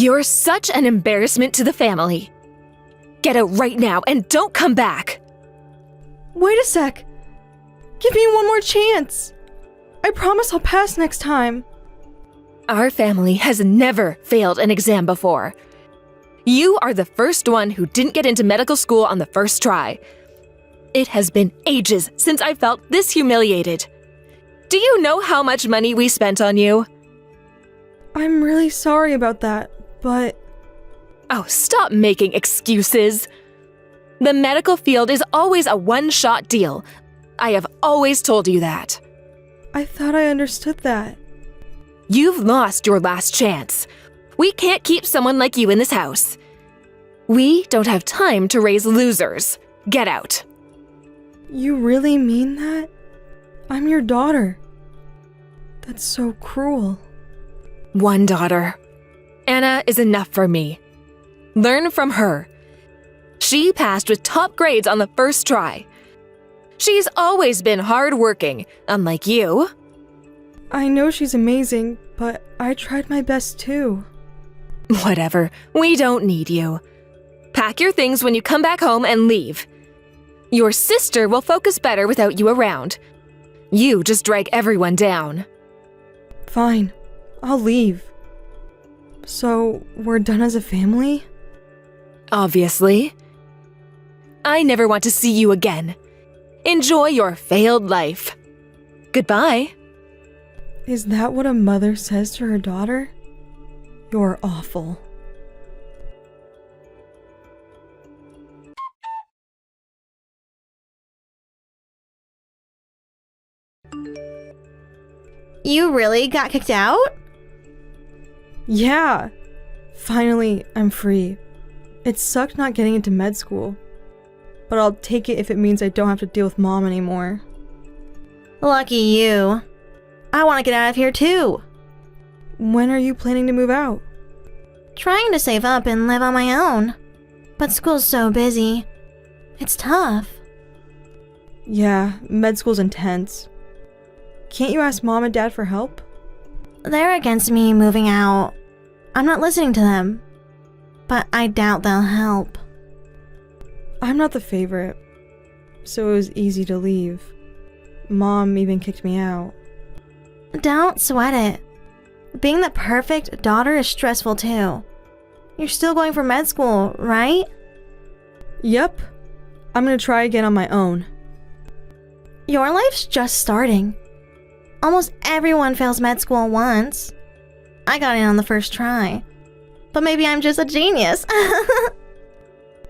You're such an embarrassment to the family. Get out right now and don't come back. Wait a sec. Give me one more chance. I promise I'll pass next time. Our family has never failed an exam before. You are the first one who didn't get into medical school on the first try. It has been ages since I felt this humiliated. Do you know how much money we spent on you? I'm really sorry about that, but... Oh, stop making excuses. The medical field is always a one-shot deal. I have always told you that. I thought I understood that. You've lost your last chance. We can't keep someone like you in this house. We don't have time to raise losers. Get out. You really mean that? I'm your daughter. That's so cruel. One daughter. Anna is enough for me. Learn from her. She passed with top grades on the first try. She's always been hardworking, unlike you. I know she's amazing, but I tried my best too. Whatever, we don't need you. Pack your things when you come back home and leave. Your sister will focus better without you around. You just drag everyone down. Fine, I'll leave. So, we're done as a family? Obviously. I never want to see you again. Enjoy your failed life. Goodbye. Is that what a mother says to her daughter? You're awful. You really got kicked out? Yeah! Finally, I'm free. It sucked not getting into med school. But I'll take it if it means I don't have to deal with Mom anymore. Lucky you. I want to get out of here too. When are you planning to move out? Trying to save up and live on my own. But school's so busy. It's tough. Yeah, med school's intense. Can't you ask Mom and Dad for help? They're against me moving out. I'm not listening to them. But I doubt they'll help. I'm not the favorite, so it was easy to leave. Mom even kicked me out. Don't sweat it. Being the perfect daughter is stressful too. You're still going for med school, right? Yep. I'm gonna try again on my own. Your life's just starting. Almost everyone fails med school once. I got in on the first try. But maybe I'm just a genius.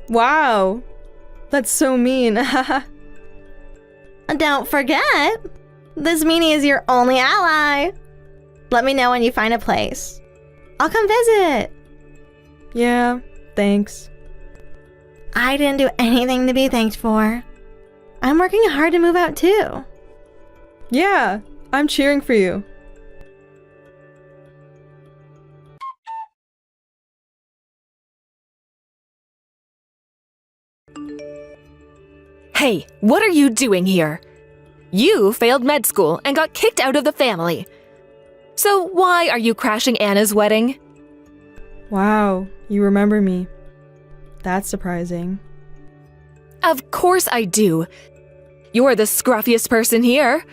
Wow. That's so mean. Don't forget, this meanie is your only ally. Let me know when you find a place. I'll come visit. Yeah, thanks. I didn't do anything to be thanked for. I'm working hard to move out too. Yeah, I'm cheering for you. Hey, what are you doing here? You failed med school and got kicked out of the family. So why are you crashing Anna's wedding? Wow, you remember me. That's surprising. Of course I do. You're the scruffiest person here.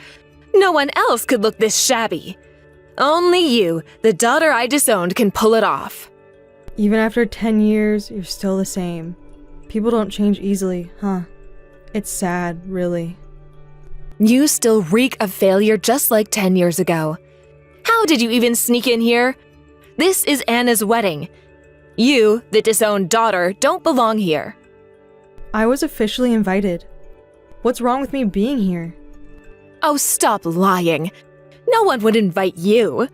No one else could look this shabby. Only you, the daughter I disowned, can pull it off. Even after 10 years, you're still the same. People don't change easily, huh? It's sad, really. You still reek of failure just like 10 years ago. How did you even sneak in here? This is Anna's wedding. You, the disowned daughter, don't belong here. I was officially invited. What's wrong with me being here? Oh, stop lying. No one would invite you.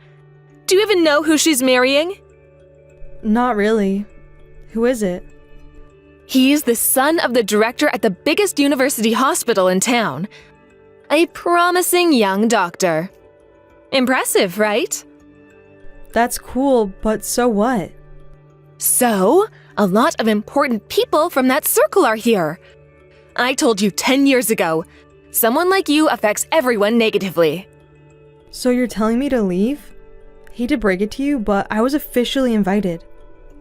Do you even know who she's marrying? Not really. Who is it? He's the son of the director at the biggest university hospital in town. A promising young doctor. Impressive, right? That's cool, but so what? So, a lot of important people from that circle are here. I told you 10 years ago, someone like you affects everyone negatively. So you're telling me to leave? Hate to break it to you, but I was officially invited.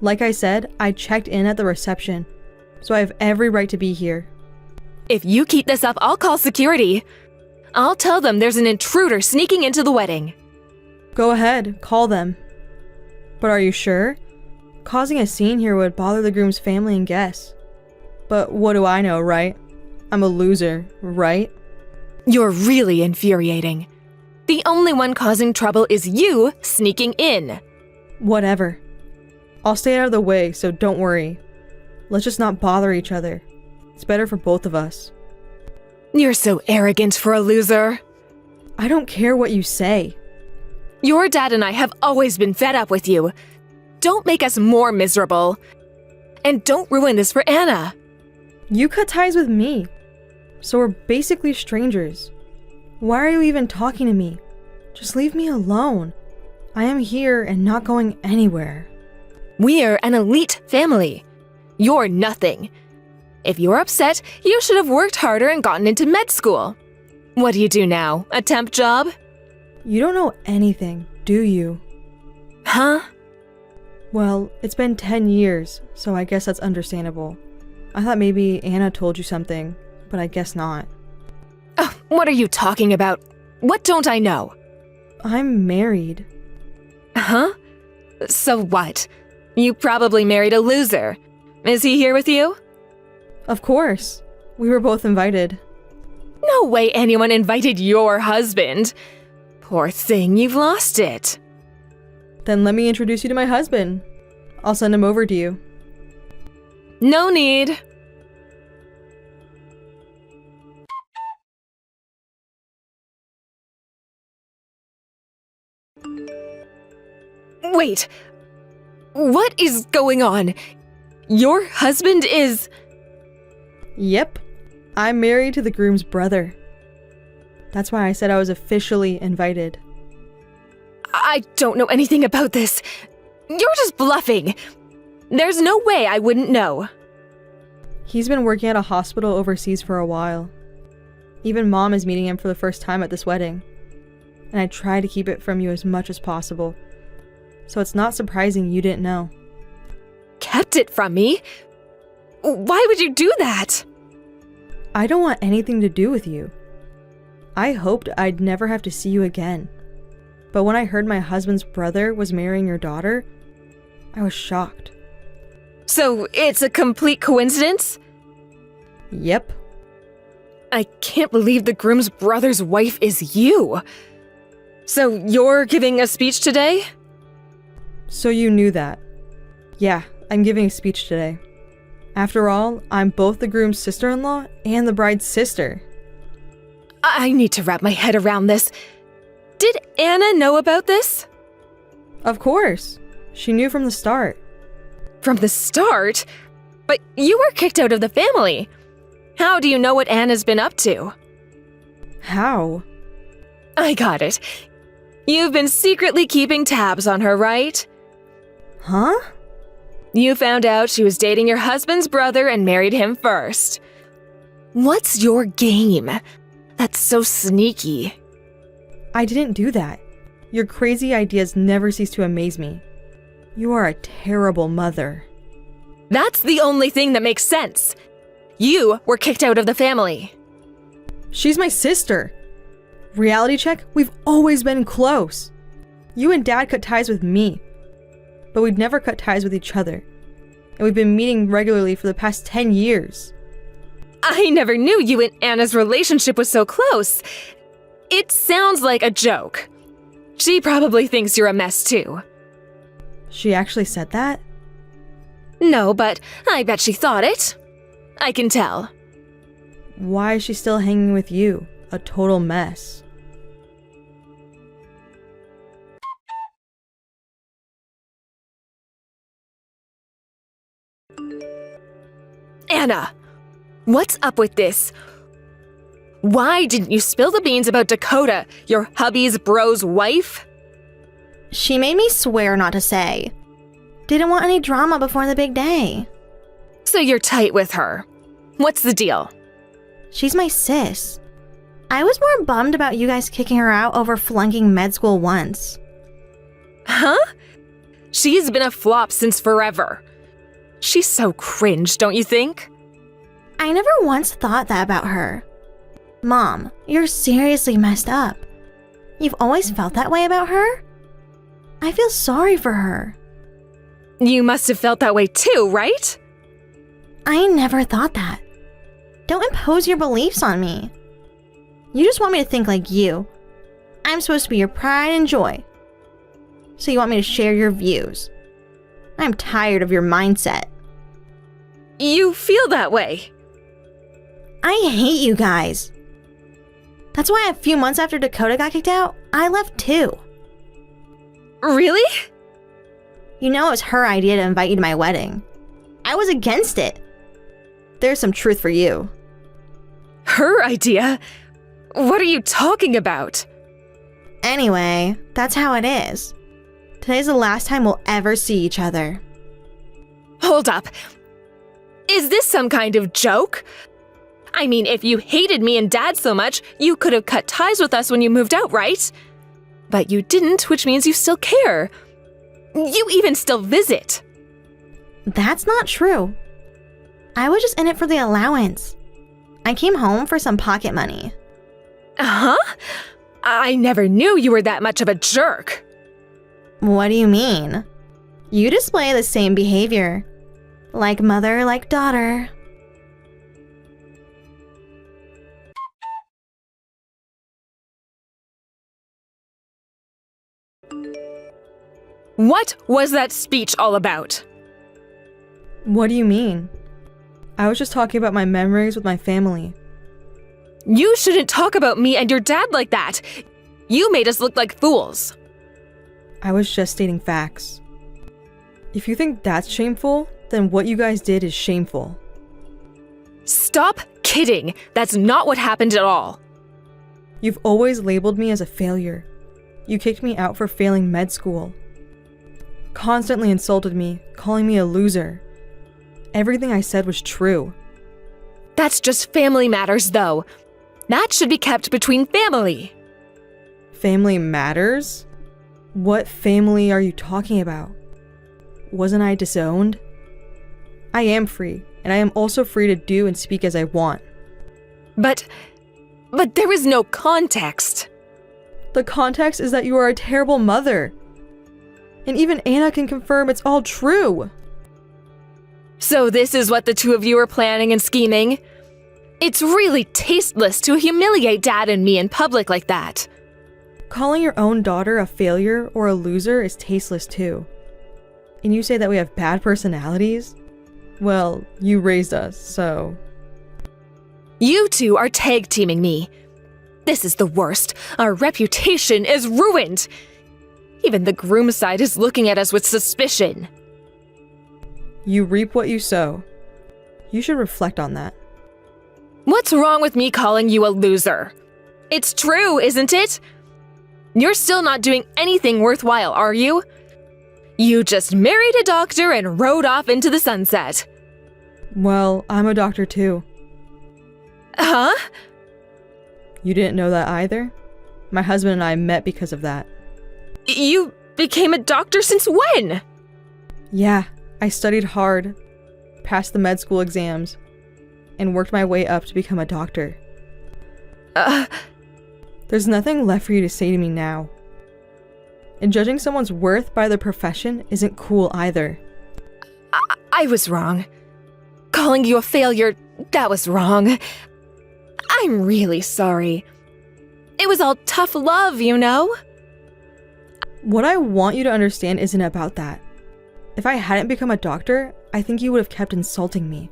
Like I said, I checked in at the reception, so I have every right to be here. If you keep this up, I'll call security. I'll tell them there's an intruder sneaking into the wedding. Go ahead, call them. But are you sure? Causing a scene here would bother the groom's family and guests. But what do I know, right? I'm a loser, right? You're really infuriating. The only one causing trouble is you sneaking in. Whatever. I'll stay out of the way, so don't worry. Let's just not bother each other. It's better for both of us. You're so arrogant for a loser. I don't care what you say. Your dad and I have always been fed up with you. Don't make us more miserable. And don't ruin this for Anna. You cut ties with me, so we're basically strangers. Why are you even talking to me? Just leave me alone. I am here and not going anywhere. We're an elite family. You're nothing. If you're upset, you should have worked harder and gotten into med school. What do you do now? A temp job? You don't know anything, do you? Huh? Well, it's been 10 years, so I guess that's understandable. I thought maybe Anna told you something, but I guess not. Oh, what are you talking about? What don't I know? I'm married. Huh? So what? You probably married a loser. Is he here with you? Of course. We were both invited. No way anyone invited your husband. Poor thing, you've lost it. Then let me introduce you to my husband. I'll send him over to you. No need. Wait. What is going on? Your husband is... Yep. I'm married to the groom's brother. That's why I said I was officially invited. I don't know anything about this. You're just bluffing. There's no way I wouldn't know. He's been working at a hospital overseas for a while. Even Mom is meeting him for the first time at this wedding. And I try to keep it from you as much as possible. So it's not surprising you didn't know. Kept it from me? Why would you do that? I don't want anything to do with you. I hoped I'd never have to see you again. But when I heard my husband's brother was marrying your daughter, I was shocked. So it's a complete coincidence? Yep. I can't believe the groom's brother's wife is you. So you're giving a speech today? So you knew that. Yeah, I'm giving a speech today. After all, I'm both the groom's sister-in-law and the bride's sister. I need to wrap my head around this. Did Anna know about this? Of course. She knew from the start. From the start? But you were kicked out of the family. How do you know what Anna's been up to? How? I got it. You've been secretly keeping tabs on her, right? Huh? You found out she was dating your husband's brother and married him first. What's your game? That's so sneaky. I didn't do that. Your crazy ideas never cease to amaze me. You are a terrible mother. That's the only thing that makes sense. You were kicked out of the family. She's my sister. Reality check, we've always been close. You and Dad cut ties with me, but we'd never cut ties with each other. And we've been meeting regularly for the past 10 years. I never knew you and Anna's relationship was so close. It sounds like a joke. She probably thinks you're a mess too. She actually said that? No, but I bet she thought it. I can tell. Why is she still hanging with you? A total mess. Anna, what's up with this? Why didn't you spill the beans about Dakota, your hubby's bro's wife? She made me swear not to say. Didn't want any drama before the big day. So you're tight with her. What's the deal? She's my sis. I was more bummed about you guys kicking her out over flunking med school once. Huh? She's been a flop since forever. She's so cringe, don't you think? I never once thought that about her. Mom, you're seriously messed up. You've always felt that way about her? I feel sorry for her. You must have felt that way too, right? I never thought that. Don't impose your beliefs on me. You just want me to think like you. I'm supposed to be your pride and joy. So you want me to share your views. I'm tired of your mindset. You feel that way. I hate you guys. That's why a few months after Dakota got kicked out, I left too. Really? You know it was her idea to invite you to my wedding. I was against it. There's some truth for you. Her idea? What are you talking about? Anyway, that's how it is. Today's the last time we'll ever see each other. Hold up. Is this some kind of joke? I mean, if you hated me and Dad so much, you could have cut ties with us when you moved out, right? But you didn't, which means you still care. You even still visit. That's not true. I was just in it for the allowance. I came home for some pocket money. Huh? I never knew you were that much of a jerk. What do you mean? You display the same behavior. Like mother, like daughter. What was that speech all about? What do you mean? I was just talking about my memories with my family. You shouldn't talk about me and your dad like that. You made us look like fools. I was just stating facts. If you think that's shameful, then what you guys did is shameful. Stop kidding. That's not what happened at all. You've always labeled me as a failure. You kicked me out for failing med school. Constantly insulted me, calling me a loser. Everything I said was true. That's just family matters, though. That should be kept between family. Family matters? What family are you talking about? Wasn't I disowned? I am free, and I am also free to do and speak as I want. But there was no context. The context is that you are a terrible mother. And even Anna can confirm it's all true. So this is what the two of you are planning and scheming? It's really tasteless to humiliate Dad and me in public like that. Calling your own daughter a failure or a loser is tasteless too. And you say that we have bad personalities? Well, you raised us, so... You two are tag teaming me. This is the worst. Our reputation is ruined. Even the groom side is looking at us with suspicion. You reap what you sow. You should reflect on that. What's wrong with me calling you a loser? It's true, isn't it? You're still not doing anything worthwhile, are you? You just married a doctor and rode off into the sunset. Well, I'm a doctor too. Huh? You didn't know that either? My husband and I met because of that. You became a doctor since when? Yeah, I studied hard, passed the med school exams, and worked my way up to become a doctor. There's nothing left for you to say to me now. And judging someone's worth by their profession isn't cool either. I was wrong. Calling you a failure, that was wrong. I'm really sorry. It was all tough love, you know? What I want you to understand isn't about that. If I hadn't become a doctor, I think you would have kept insulting me.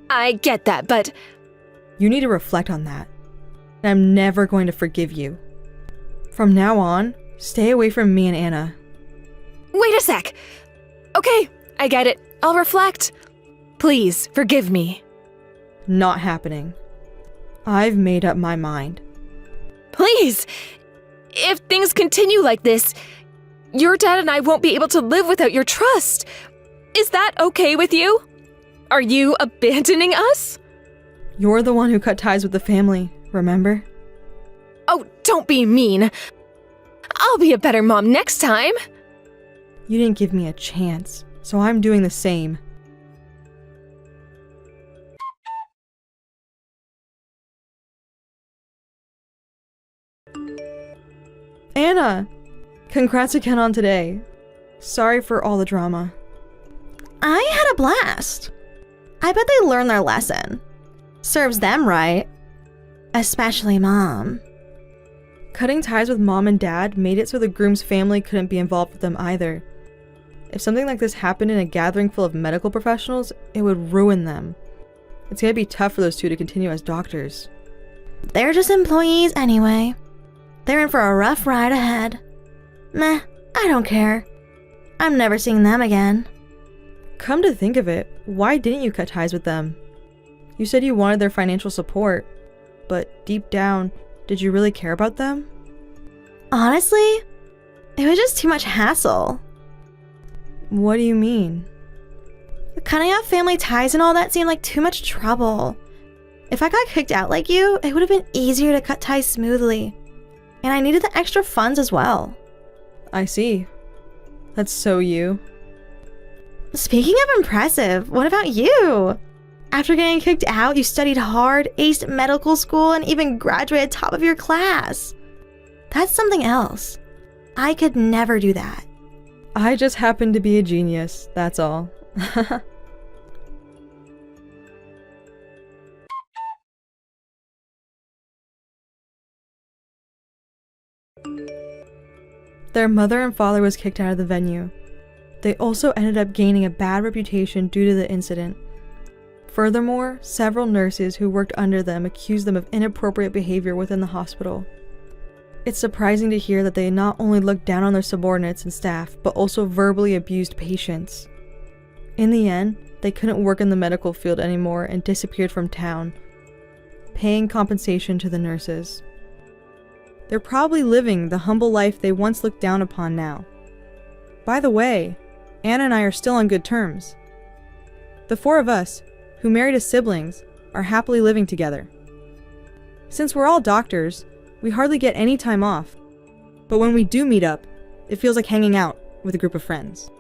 I get that, but... You need to reflect on that. And I'm never going to forgive you. From now on, stay away from me and Anna. Wait a sec! Okay, I get it. I'll reflect. Please, forgive me. Not happening. I've made up my mind. Please! If things continue like this, your dad and I won't be able to live without your trust. Is that okay with you? Are you abandoning us? You're the one who cut ties with the family, remember? Oh, don't be mean. I'll be a better mom next time. You didn't give me a chance, so I'm doing the same. Anna! Congrats again on today. Sorry for all the drama. I had a blast. I bet they learned their lesson. Serves them right. Especially Mom. Cutting ties with Mom and Dad made it so the groom's family couldn't be involved with them either. If something like this happened in a gathering full of medical professionals, it would ruin them. It's gonna be tough for those two to continue as doctors. They're just employees anyway. They're in for a rough ride ahead. Meh, I don't care. I'm never seeing them again. Come to think of it, why didn't you cut ties with them? You said you wanted their financial support, but deep down, did you really care about them? Honestly, it was just too much hassle. What do you mean? Cutting off family ties and all that seemed like too much trouble. If I got kicked out like you, it would have been easier to cut ties smoothly. And I needed the extra funds as well. I see. That's so you. Speaking of impressive, what about you? After getting kicked out, you studied hard, aced medical school, and even graduated top of your class. That's something else. I could never do that. I just happen to be a genius, that's all. Their mother and father was kicked out of the venue. They also ended up gaining a bad reputation due to the incident. Furthermore, several nurses who worked under them accused them of inappropriate behavior within the hospital. It's surprising to hear that they not only looked down on their subordinates and staff, but also verbally abused patients. In the end, they couldn't work in the medical field anymore and disappeared from town, paying compensation to the nurses. They're probably living the humble life they once looked down upon now. By the way, Anna and I are still on good terms. The four of us, who married as siblings, are happily living together. Since we're all doctors, we hardly get any time off, but when we do meet up, it feels like hanging out with a group of friends.